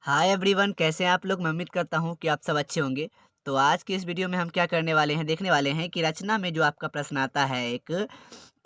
Hi everyone, कैसे हैं आप लोग। मैं उम्मीद करता हूँ कि आप सब अच्छे होंगे। तो आज की इस वीडियो में हम क्या करने वाले हैं, देखने वाले हैं कि रचना में जो आपका प्रश्न आता है एक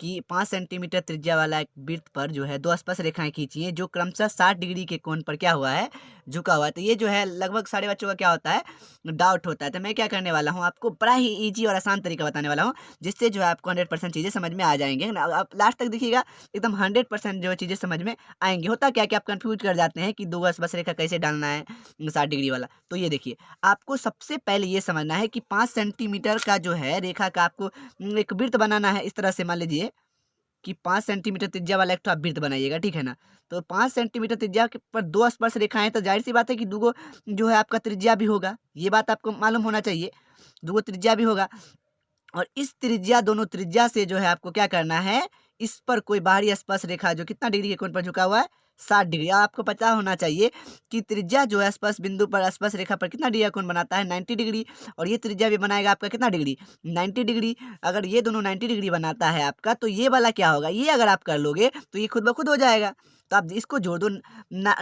कि 5 सेंटीमीटर त्रिज्या वाला एक वृत्त पर जो है दो स्पर्श रेखाएं खींचिए जो क्रमशः 60 डिग्री के कोण पर क्या हुआ है, झुका हुआ है। तो ये जो है लगभग सारे बच्चों का क्या होता है, डाउट होता है। तो मैं क्या करने वाला हूँ, आपको बड़ा ही ईजी और आसान तरीका बताने वाला हूँ जिससे जो है आपको 100% चीज़ें समझ में आ जाएंगे, है ना। आप लास्ट तक देखिएगा, एकदम 100% जो है चीज़ें समझ में आएंगी। होता क्या कि आप कंफ्यूज कर जाते हैं कि दो स्पर्श रेखा कैसे डालना है 60 डिग्री वाला। तो ये देखिए, आपको सबसे पहले ये समझना है कि 5 सेंटीमीटर का जो है रेखा का आपको एक वृत्त बनाना है। इस तरह से मान लीजिए कि 5 सेंटीमीटर त्रिज्या वाला एक ठो आप वृत्त बनाइएगा, ठीक है ना। तो 5 सेंटीमीटर त्रिज्या के पर दो स्पर्श रेखाएं हैं, तो जाहिर सी बात है कि दूगो जो है आपका त्रिज्या भी होगा। ये बात आपको मालूम होना चाहिए, दूगो त्रिज्या भी होगा। और इस त्रिज्या, दोनों त्रिज्या से जो है आपको क्या करना है, इस पर कोई बाहरी स्पर्श रेखा जो कितना डिग्री के कोण पर झुका हुआ है, 60 डिग्री। आपको पता होना चाहिए कि त्रिज्या जो है स्पर्श बिंदु पर स्पर्श रेखा पर कितना डिग्री का कोण बनाता है, 90 डिग्री। और ये त्रिज्या भी बनाएगा आपका कितना डिग्री, 90 डिग्री। अगर ये दोनों 90 डिग्री बनाता है आपका, तो ये वाला क्या होगा, ये अगर आप कर लोगे तो ये खुद ब खुद हो जाएगा। तो आप इसको जोड़ दो,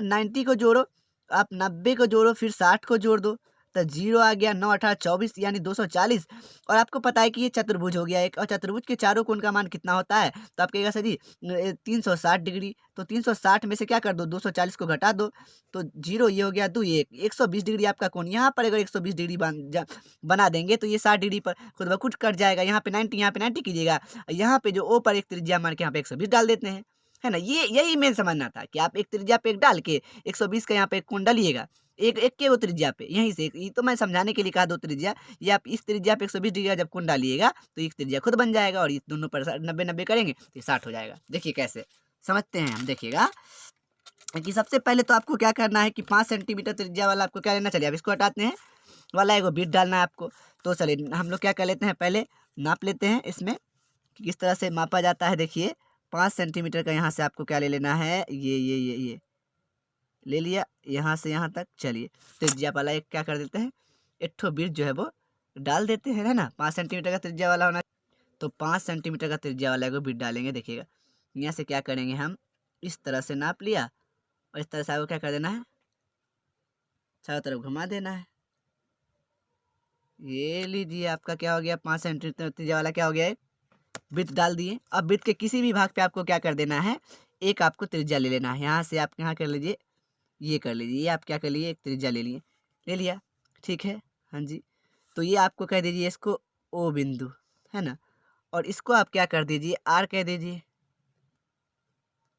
90 को जोड़ो, आप 90 को जोड़ो, फिर 60 को जोड़ दो, तो जीरो आ गया, 9 18 24 यानी 240। और आपको पता है कि ये चतुर्भुज हो गया एक, और चतुर्भुज के चारों कोण का मान कितना होता है, तो आप कहेगा सर जी 360 डिग्री। तो 360 में से क्या कर दो, 240 को घटा दो, तो जीरो ये हो गया, दो ये 120 डिग्री आपका कोण। यहाँ पर अगर 120 डिग्री बना देंगे तो ये 60 डिग्री पर खुद ब खुद कट जाएगा। यहाँ पे 90, यहाँ पे 90 कीजिएगा, यहाँ पे जो ओ पर एक त्रिज्या मार के यहाँ पे 120 डाल देते हैं, है ना। ये यही मेन समझना था कि आप एक त्रिज्या पे एक डाल के 120 का यहाँ पे एक कोण डालिएगा, एक एक के वो त्रिज्या पे, यहीं से ये तो मैं समझाने के लिए कहा दो त्रिज्या। ये आप इस त्रिज्या पे 120 डिग्री का जब कोण डालिएगा तो एक त्रिज्या खुद बन जाएगा, और ये दोनों पर 90-90 करेंगे तो ये 60 हो जाएगा। देखिए कैसे समझते हैं हम, देखिएगा कि सबसे पहले तो आपको क्या करना है कि 5 सेंटीमीटर त्रिज्या वाला आपको क्या लेना, चलिए अब इसको हटाते हैं, वाला एगो वृत्त डालना है आपको। तो चलिए हम लोग क्या कर लेते हैं, पहले नाप लेते हैं इसमें कि किस तरह से मापा जाता है। देखिए 5 सेंटीमीटर का यहाँ से आपको क्या ले लेना है, ये ले लिया, यहाँ से यहाँ तक। चलिए त्रिज्या वाला एक क्या कर देते हैं, एक ठो वृत्त जो है वो डाल देते हैं, है ना। 5 सेंटीमीटर का त्रिज्या वाला होना, तो 5 सेंटीमीटर का त्रिज्या वाला एगो वृत्त डालेंगे। देखिएगा यहाँ से क्या करेंगे हम, इस तरह से नाप लिया, और इस तरह से आपको क्या कर देना है, चारों तरफ घुमा देना है। ये लीजिए आपका क्या हो गया, 5 सेंटीमीटर त्रिज्या वाला क्या हो गया, एक वृत्त डाल दिए। अब वृत्त के किसी भी भाग पे आपको क्या कर देना है, एक आपको त्रिज्या ले लेना है। यहाँ से आप यहाँ कर लीजिए, ये कर लीजिए, ये आप क्या कर लिए, एक त्रिज्या ले लिए, ले लिया, ठीक है। हाँ जी, तो ये आपको कह दीजिए इसको ओ बिंदु, है ना। और इसको आप क्या कर दीजिए, आर कह दीजिए,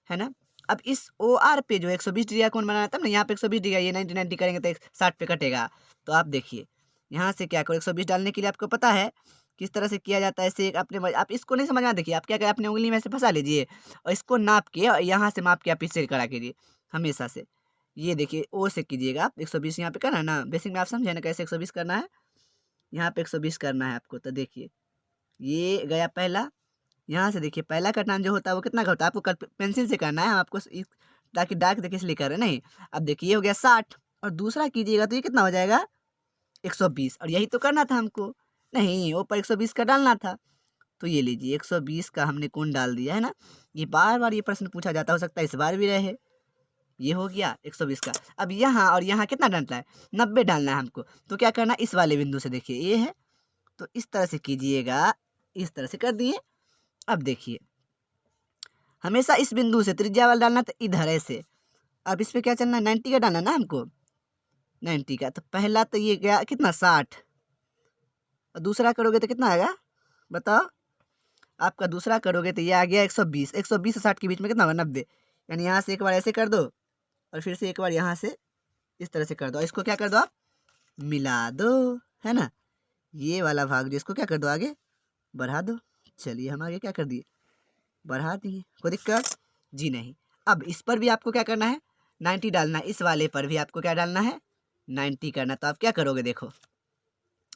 है ना। अब इस ओ आर पे जो 120 डिग्री का कोण बनाना, तब ना यहाँ पे 120 डिग्री, ये 90-90 करेंगे तो 60 पे कटेगा। तो आप देखिए यहाँ से क्या करो, 120 डालने के लिए आपको पता है किस तरह से किया जाता है। ऐसे एक अपने आप इसको नहीं समझना, देखिए आप क्या करें, अपने उंगली में से फंसा लीजिए, और इसको नाप के और यहाँ से माप के आप इससे करा कीजिए हमेशा से। ये देखिए ओ से कीजिएगा आप, 120 यहाँ पे करना है ना, बेसिक में आप समझे ना कैसे 120 करना है, यहाँ पे 120 करना है आपको। तो देखिए ये गया पहला, यहाँ से देखिए पहला कटान जो होता है वो कितना का होता है, आपको पेंसिल से करना है, हम आपको ताकि डार्क देखिए इसलिए कर रहे हैं नहीं। अब देखिए ये हो गया 60, और दूसरा कीजिएगा तो ये कितना हो जाएगा, 120। और यही तो करना था हमको, नहीं ऊपर 120 का डालना था। तो ये लीजिए 120 का हमने कोण डाल दिया, है ना। ये बार बार ये प्रश्न पूछा जाता, हो सकता है इस बार भी रहे। ये हो गया 120 का। अब यहाँ और यहाँ कितना डालना है, 90 डालना है हमको। तो क्या करना, इस वाले बिंदु से देखिए ये है, तो इस तरह से कीजिएगा, इस तरह से कर दिए। अब देखिए हमेशा इस बिंदु से त्रिज्या वाला डालना, तो इधर ऐसे। अब इस पे क्या चलना है, 90 का डालना ना हमको, 90 का। तो पहला तो ये गया कितना, 60, और दूसरा करोगे तो कितना आएगा बताओ। आपका दूसरा करोगे तो ये आ गया 120। 120 से 60 के बीच में कितना होगा, 90। यानी यहाँ से एक बार ऐसे कर दो, और फिर से एक बार यहाँ से इस तरह से कर दो, और इसको क्या कर दो आप, मिला दो, है ना। ये वाला भाग जो, इसको क्या कर दो, आगे बढ़ा दो। चलिए हम आगे क्या कर दिए, बढ़ा दिए, कोई दिक्कत जी नहीं। अब इस पर भी आपको क्या करना है, 90 डालना है। इस वाले पर भी आपको क्या डालना है, 90 करना। तो आप क्या करोगे, देखो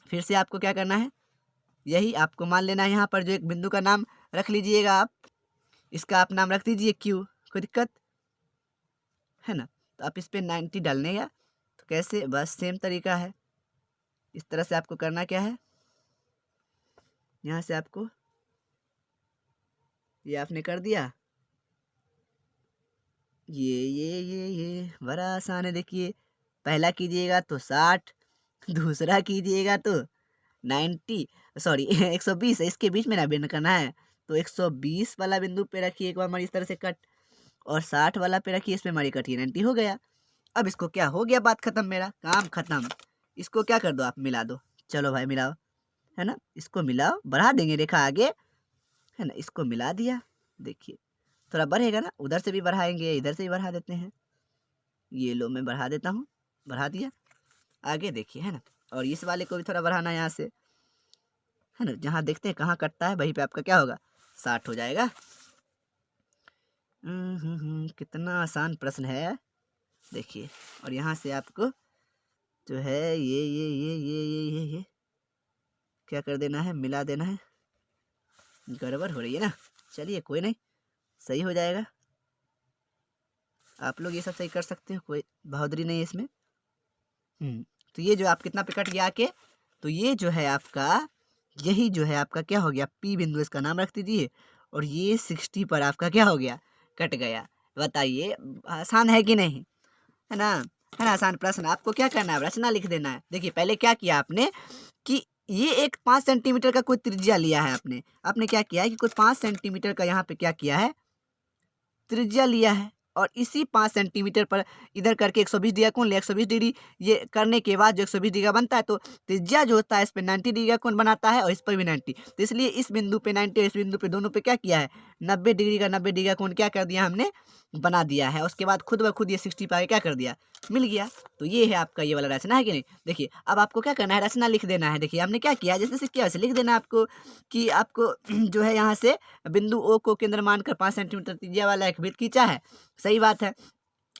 फिर से आपको क्या करना है, यही आपको मान लेना है। यहाँ पर जो एक बिंदु का नाम रख लीजिएगा आप, इसका आप नाम रख दीजिए क्यू, कोई दिक्कत है ना। तो आप इस पर 90 डालने का, तो कैसे, बस सेम तरीका है। इस तरह से आपको करना क्या है, यहाँ से आपको ये आपने कर दिया, ये बड़ा आसान है। देखिए पहला कीजिएगा तो 60, दूसरा कीजिएगा तो 90 सॉरी 120, इसके बीच में ना भिन्न करना है। तो 120 वाला बिंदु पे रखिए एक बार मारिए इस तरह से कट, और 60 वाला पे रखिए, इस पे मारिए कट, ये 90 हो गया। अब इसको क्या हो गया, बात खत्म, मेरा काम खत्म। इसको क्या कर दो आप, मिला दो। चलो भाई मिलाओ, है ना, इसको मिलाओ, बढ़ा देंगे रेखा आगे, है ना, इसको मिला दिया। देखिए थोड़ा बढ़ेगा ना, उधर से भी बढ़ाएंगे, इधर से भी बढ़ा देते हैं। ये लो मैं बढ़ा देता हूँ, बढ़ा दिया। आगे देखिए, है ना, और इस वाले को भी थोड़ा बढ़ाना है यहाँ से, है ना, जहाँ देखते हैं कहाँ कटता है वहीं पे आपका क्या होगा, 60 हो जाएगा। कितना आसान प्रश्न है, देखिए। और यहाँ से आपको जो है ये क्या कर देना है, मिला देना है। गड़बड़ हो रही है ना, चलिए कोई नहीं, सही हो जाएगा। आप लोग ये सब सही कर सकते हो, कोई बहादुरी नहीं है इसमें। तो ये जो आप कितना पे कट गया आके, तो ये जो है आपका, यही जो है आपका क्या हो गया, पी बिंदु, इसका नाम रख दीजिए। और ये 60 पर आपका क्या हो गया, कट गया। बताइए आसान है कि नहीं, है ना, है ना आसान प्रश्न। आपको क्या करना है, रचना लिख देना है। देखिए पहले क्या किया आपने कि ये एक 5 सेंटीमीटर का कोई त्रिज्या लिया है आपने क्या किया है कि कोई 5 सेंटीमीटर का यहाँ पे क्या किया है, त्रिज्या लिया है। और इसी 5 सेंटीमीटर पर इधर करके 120 डिग्री का कोण लिया। 120 डिग्री ये करने के बाद जो 120 डिग्री का बनता है, तो त्रिज्या जो होता है इस पे 90 डिग्री का कोण बनाता है, और इस पर भी 90। तो इसलिए इस बिंदु पे 90 और इस बिंदु पे दोनों पे क्या किया है, 90 डिग्री का कोण क्या कर दिया हमने, बना दिया है। उसके बाद खुद ब खुद ये 60 पे आके क्या कर दिया, मिल गया। तो ये है आपका ये वाला रचना, है कि नहीं। देखिए अब आपको क्या करना है, रचना लिख देना है। देखिए हमने क्या किया, जैसे किया वैसे लिख देना है आपको, कि आपको जो है यहाँ से बिंदु ओ को केंद्र मानकर 5 सेंटीमीटर त्रिज्या वाला एक वृत्त खींचा है। सही बात है।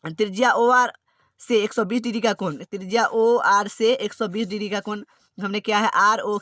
त्रिज्या ओ आर से 120 डिग्री का कोण, त्रिज्या ओ आर से 120 डिग्री का कोण हमने क्या है, आर ओ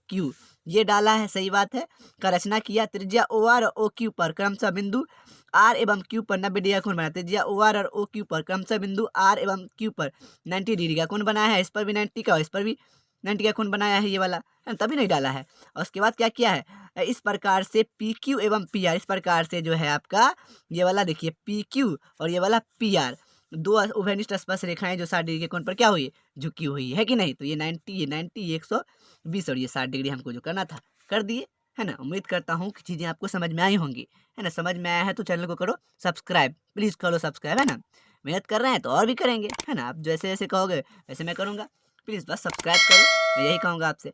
क्यू ये डाला है। सही बात है, का रचना किया। त्रिज्या ओ आर और ओ क्यू पर क्रमशः बिंदु आर एवं क्यू पर 90 डिग्री का कोण बनाया। त्रिज्या ओ आर और ओ क्यू पर क्रमशः बिंदु आर एवं क्यू पर 90 डिग्री का कोण बनाया है। इस पर भी 90 का और इस पर भी 90 का कोण बनाया है, ये वाला तभी नहीं डाला है। और उसके बाद क्या किया है, इस प्रकार से पी क्यू एवं पी आर, इस प्रकार से जो है आपका ये वाला देखिए पी क्यू और ये वाला पी आर, दो उभयनिष्ठ स्पर्श रेखाएं जो 60 डिग्री के कोण पर क्या हुई, झुकी हुई है कि नहीं। तो ये 90 ये 120 और ये 60 डिग्री हमको जो करना था कर दिए, है ना। उम्मीद करता हूँ कि चीज़ें आपको समझ में आई होंगी, है ना। समझ में आया है तो चैनल को करो सब्सक्राइब, प्लीज़ करो सब्सक्राइब, है ना। मेहनत कर रहे हैं तो और भी करेंगे, है ना। आप जैसे जैसे कहोगे वैसे मैं करूँगा, प्लीज़ बस सब्सक्राइब करो, मैं यही कहूँगा आपसे।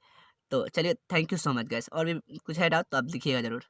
तो चलिए thank you so much guys. और भी कुछ है डाउट तो आप लिखिएगा ज़रूर।